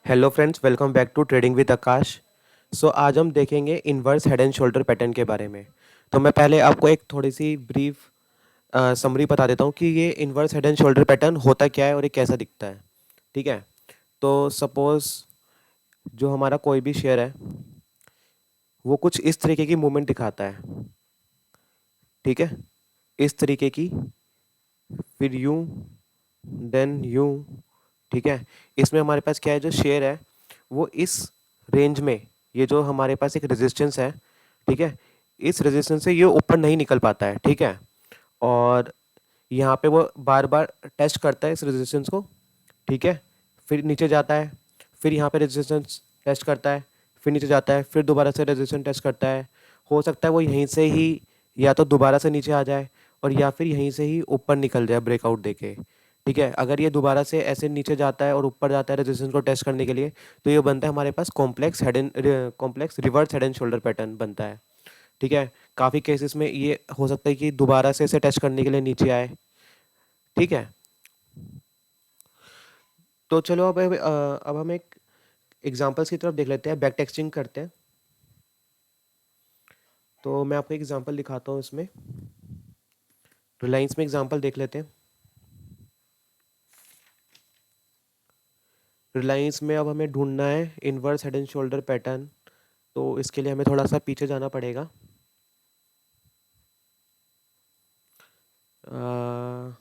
Hello friends, welcome back to trading with Akash. आज हम देखेंगे inverse head and shoulder pattern के बारे में। तो मैं पहले आपको एक थोड़ी सी ब्रीफ समरी बता देता हूँ कि ये inverse head and shoulder pattern होता क्या है और ये कैसा दिखता है। ठीक है। तो सपोज जो हमारा कोई भी शेयर है वो कुछ इस तरीके की मूवमेंट दिखाता है। ठीक है, इस तरीके की, फिर यूं, देन यूं। ठीक है। इसमें हमारे पास क्या है, जो शेयर है वो इस रेंज में, ये जो हमारे पास एक रेजिस्टेंस है, ठीक है, इस रेजिस्टेंस से ये ऊपर नहीं निकल पाता है। ठीक है। और यहाँ पे वो बार बार टेस्ट करता है इस रेजिस्टेंस को। ठीक है। फिर नीचे जाता है, फिर यहाँ पे रेजिस्टेंस टेस्ट करता है, फिर नीचे जाता है, फिर दोबारा से रेजिस्टेंस टेस्ट करता है। हो सकता है वो यहीं से ही या तो दोबारा से नीचे आ जाए और या फिर यहीं से ही ऊपर निकल जाए ब्रेकआउट देके। ठीक है। अगर ये दोबारा से ऐसे नीचे जाता है और ऊपर जाता है रेजिस्टेंस को टेस्ट करने के लिए, तो ये बनता है हमारे पास complex reverse head and shoulder pattern बनता है। ठीक है। काफ़ी केसेस में ये हो सकता है कि दोबारा से इसे टेस्ट करने के लिए नीचे आए। ठीक है। तो चलो अब हम एक एग्जांपल्स की तरफ देख लेते हैं, बैक टेक्सटिंग करते हैं। तो मैं आपको एग्जांपल दिखाता हूँ इसमें। रिलायंस में एग्जांपल देख लेते हैं। रिलायंस में अब हमें ढूंढना है inverse head and shoulder pattern. तो इसके लिए हमें थोड़ा सा पीछे जाना पड़ेगा। अ,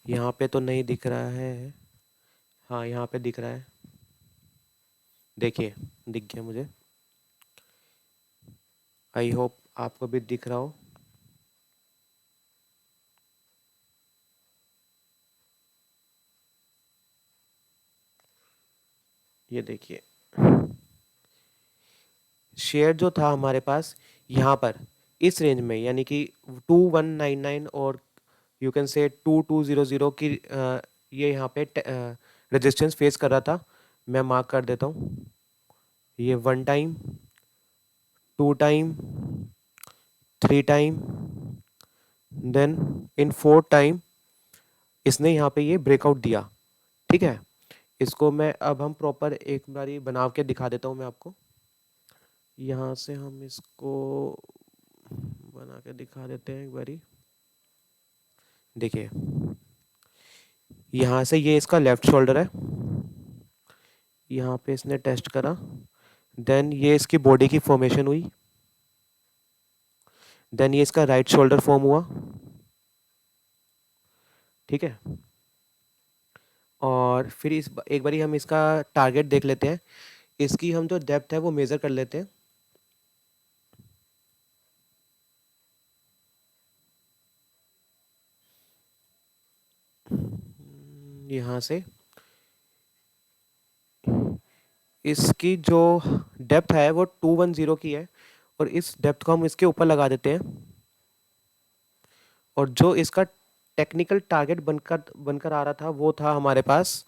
यहाँ पे तो नहीं दिख रहा है। हाँ, यहाँ पे दिख रहा है। देखिए, दिख गया मुझे। आई होप आपको भी दिख रहा हो। ये देखिए, शेयर जो था हमारे पास यहाँ पर इस रेंज में, यानी कि 2199 और यू कैन से 2200 की ये यहाँ पे रेजिस्टेंस फेस कर रहा था। मैं मार्क कर देता हूँ। ये 1 time, 2 time, 3 time, then in 4 time इसने यहाँ पे ये ब्रेकआउट दिया। ठीक है। इसको मैं अब हम प्रॉपर एक बारी बना के दिखा देता हूँ मैं आपको। यहाँ से हम इसको बना के दिखा देते हैं एक बारी। देखिए, यहाँ से ये इसका लेफ्ट शोल्डर है, यहाँ पे इसने टेस्ट करा, देन ये इसकी बॉडी की फॉर्मेशन हुई, देन ये इसका राइट शोल्डर फॉर्म हुआ। ठीक है। और फिर एक बारी हम इसका टारगेट देख लेते हैं। इसकी हम जो डेप्थ है वो मेज़र कर लेते हैं। यहाँ से इसकी जो डेप्थ है वो 210 की है, और इस डेप्थ को हम इसके ऊपर लगा देते हैं। और जो इसका टेक्निकल टारगेट बनकर बनकर आ रहा था वो था हमारे पास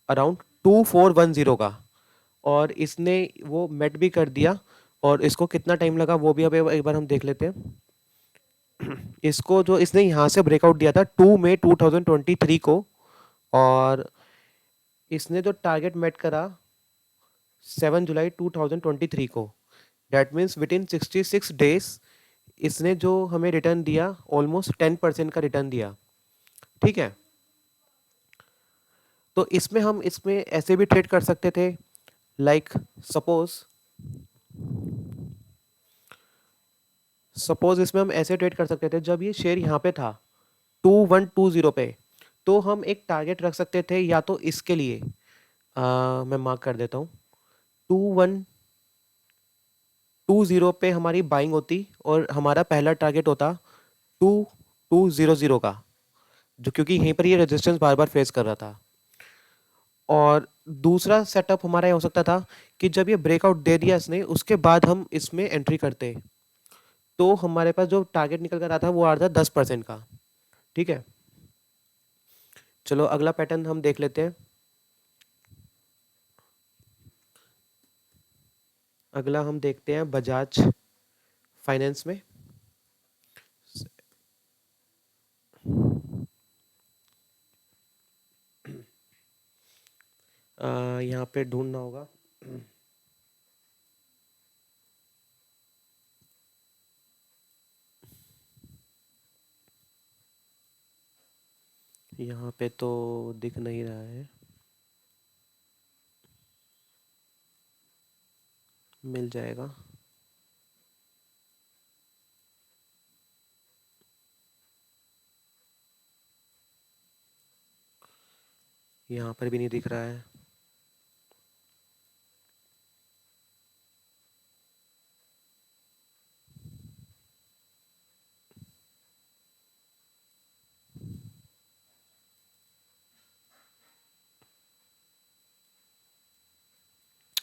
अराउंड 2410 का, और इसने वो मेट भी कर दिया। और इसको कितना टाइम लगा वो भी अब एक बार हम देख लेते हैं। इसको जो इसने यहाँ से ब्रेकआउट दिया था 2 मई 2023 को, और इसने जो टारगेट मेट करा 7 जुलाई 2023 को। That means with in 66 days इसने जो हमें रिटर्न दिया, ऑलमोस्ट 10% का रिटर्न दिया। ठीक है। तो इसमें ऐसे भी ट्रेड कर सकते थे, लाइक सपोज सपोज इसमें हम ऐसे ट्रेड कर सकते थे, जब ये शेयर यहाँ पे था 2120 पे, तो हम एक टारगेट रख सकते थे, या तो इसके लिए मैं मार्क कर देता हूँ, 2120 पे हमारी बाइंग होती और हमारा पहला टारगेट होता 2200 का, जो क्योंकि यहीं पर ये रेजिस्टेंस बार बार फेस कर रहा था। और दूसरा सेटअप हमारा ये हो सकता था कि जब ये ब्रेकआउट दे दिया इसने, उसके बाद हम इसमें एंट्री करते, तो हमारे पास जो टारगेट निकल कर रहा था वो आ रहा था 10% का। ठीक है। चलो अगला पैटर्न हम देख लेते हैं। अगला हम देखते हैं बजाज फाइनेंस में। यहाँ पे ढूंढना होगा। यहाँ पे तो दिख नहीं रहा है। मिल जाएगा। यहाँ पर भी नहीं दिख रहा है।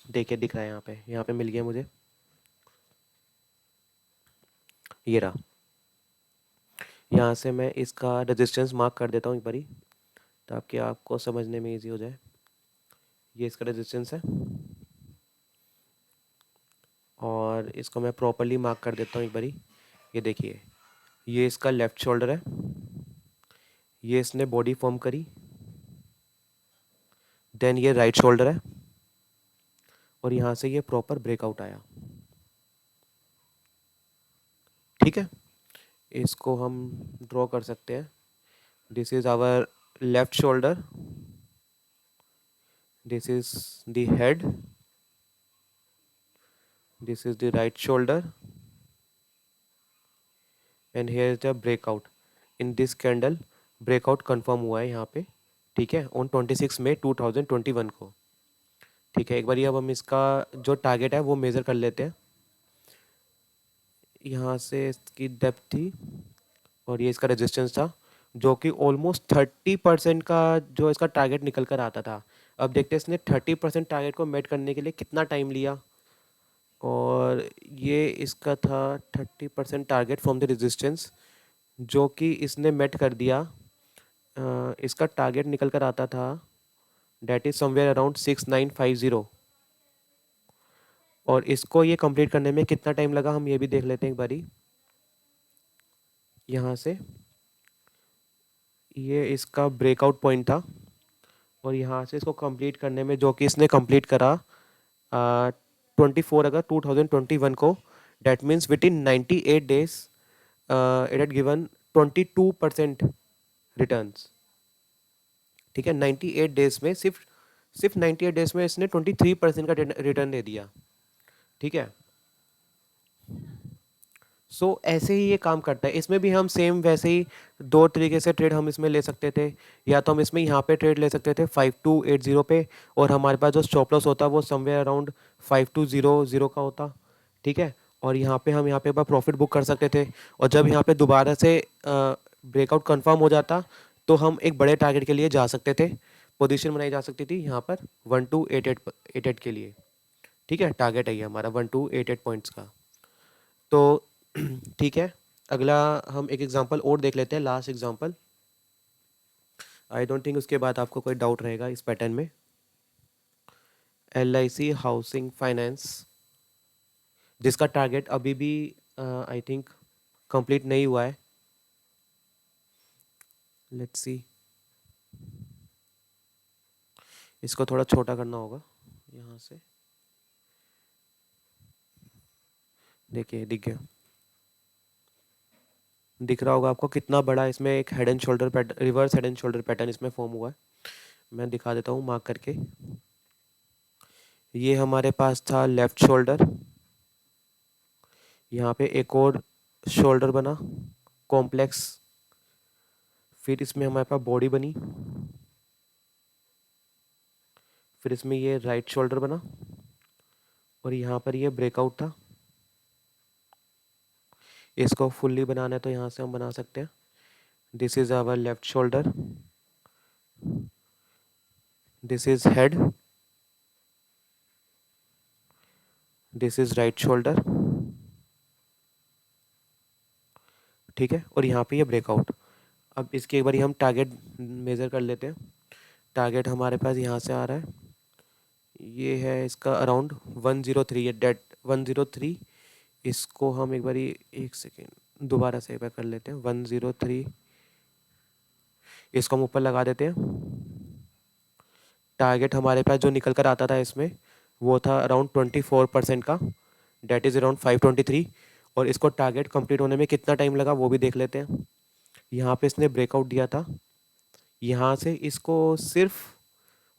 देखिए दिख रहा है, यहाँ पे मिल गया मुझे। ये रहा। यहाँ से मैं इसका रेजिस्टेंस मार्क कर देता हूँ एक बारी, ताकि आपको समझने में इजी हो जाए। ये इसका रेजिस्टेंस है, और इसको मैं प्रॉपरली मार्क कर देता हूँ एक बारी। ये देखिए, ये इसका लेफ़्ट शोल्डर है, ये इसने बॉडी फॉर्म करी। देन ये राइट शोल्डर है, और यहाँ से ये प्रॉपर ब्रेकआउट आया। ठीक है, इसको हम ड्रॉ कर सकते हैं। This is our left shoulder, this is the head, this is the right shoulder, and here is the breakout. In this candle breakout confirm हुआ है यहाँ पे। ठीक है, ऑन 26 मई 2021 को। ठीक है, एक बार अब हम इसका जो टारगेट है वो मेज़र कर लेते हैं। यहाँ से इसकी डेप्थ थी, और ये इसका रेजिस्टेंस था, जो कि ऑलमोस्ट 30% का जो इसका टारगेट निकल कर आता था। अब देखते हैं इसने 30% टारगेट को मेट करने के लिए कितना टाइम लिया। और ये इसका था 30% टारगेट फ्रॉम द रेजिस्टेंस, जो कि इसने मेट कर दिया। इसका टारगेट निकल कर आता था, डेट इज़ समवेयर अराउंड 6950। और इसको ये कंप्लीट करने में कितना टाइम लगा, हम ये भी देख लेते हैं एक बारी। यहाँ से ये इसका ब्रेकआउट पॉइंट था, और यहाँ से इसको कंप्लीट करने में, जो कि इसने कंप्लीट करा 24 अगस्त 2021 को। That means with in 98 days it had given 22% returns. ठीक है, 98 डेज में, सिर्फ 98 डेज में इसने 23% का रिटर्न दे दिया। ठीक है, ऐसे ही ये काम करता है। इसमें भी हम सेम वैसे ही दो तरीके से ट्रेड हम इसमें ले सकते थे। या तो हम इसमें यहाँ पे ट्रेड ले सकते थे 5280 पे, और हमारे पास जो स्टॉप लॉस होता वो समवेयर अराउंड 5200 का होता। ठीक है, और यहाँ पे हम यहाँ पे एक बार प्रॉफिट बुक कर सकते थे, और जब यहाँ पे दोबारा से ब्रेकआउट कंफर्म हो जाता, तो हम एक बड़े टारगेट के लिए जा सकते थे। पोजीशन बनाई जा सकती थी यहाँ पर 1288 के लिए। ठीक है, टारगेट है ये हमारा 1288 पॉइंट्स का। तो ठीक है, अगला हम एक एग्जांपल और देख लेते हैं, last example. I don't think उसके बाद आपको कोई डाउट रहेगा इस पैटर्न में। LIC हाउसिंग फाइनेंस, जिसका टारगेट अभी भी आई थिंक कंप्लीट नहीं हुआ है। लेट्स सी, इसको थोड़ा छोटा करना होगा यहाँ से। देखिए दिख गया, दिख रहा होगा आपको कितना बड़ा इसमें एक head and shoulder pattern, reverse head and shoulder pattern इसमें फॉर्म हुआ है। मैं दिखा देता हूँ मार्क करके। ये हमारे पास था लेफ्ट शोल्डर, यहाँ पे एक और शोल्डर बना कॉम्प्लेक्स, फिर इसमें हमारे पास बॉडी बनी, फिर इसमें ये राइट शोल्डर बना, और यहाँ पर ये ब्रेकआउट था। इसको फुल्ली बनाना है तो यहाँ से हम बना सकते हैं। This is our left shoulder, this is head, this is right shoulder. ठीक है, और यहाँ पे ये ब्रेकआउट। अब इसके एक बार हम टारगेट मेज़र कर लेते हैं। टारगेट हमारे पास यहाँ से आ रहा है, ये है इसका अराउंड 103 है, डेट 103। इसको हम एक बारी, एक सेकेंड दोबारा से एक बार कर लेते हैं। 103, इसको हम ऊपर लगा देते हैं। टारगेट हमारे पास जो निकल कर आता था इसमें वो था अराउंड 24% का, डेट इज़ अराउंड 523। और इसको टारगेट कंप्लीट होने में कितना टाइम लगा वो भी देख लेते हैं। यहाँ पे इसने ब्रेकआउट दिया था, यहाँ से इसको सिर्फ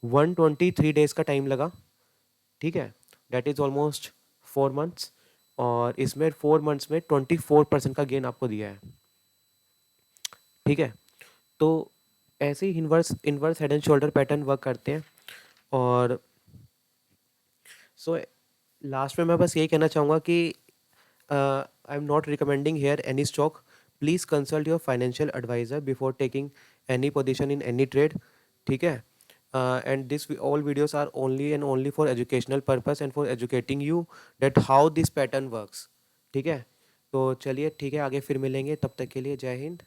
123 डेज़ का टाइम लगा। ठीक है, डेट इज़ ऑलमोस्ट 4 मंथ्स, और इसमें 4 मंथ्स में 24% का गेन आपको दिया है। ठीक है, तो ऐसे ही inverse inverse head and shoulder pattern work करते हैं। और सो लास्ट में मैं बस यही कहना चाहूँगा कि I am not recommending here any stock. Please consult your financial advisor before taking any position in any trade. ठीक है, and this all videos are only and only for educational purpose and for educating you that how this pattern works. ठीक है, तो चलिए ठीक है, आगे फिर मिलेंगे, तब तक के लिए जय हिंद।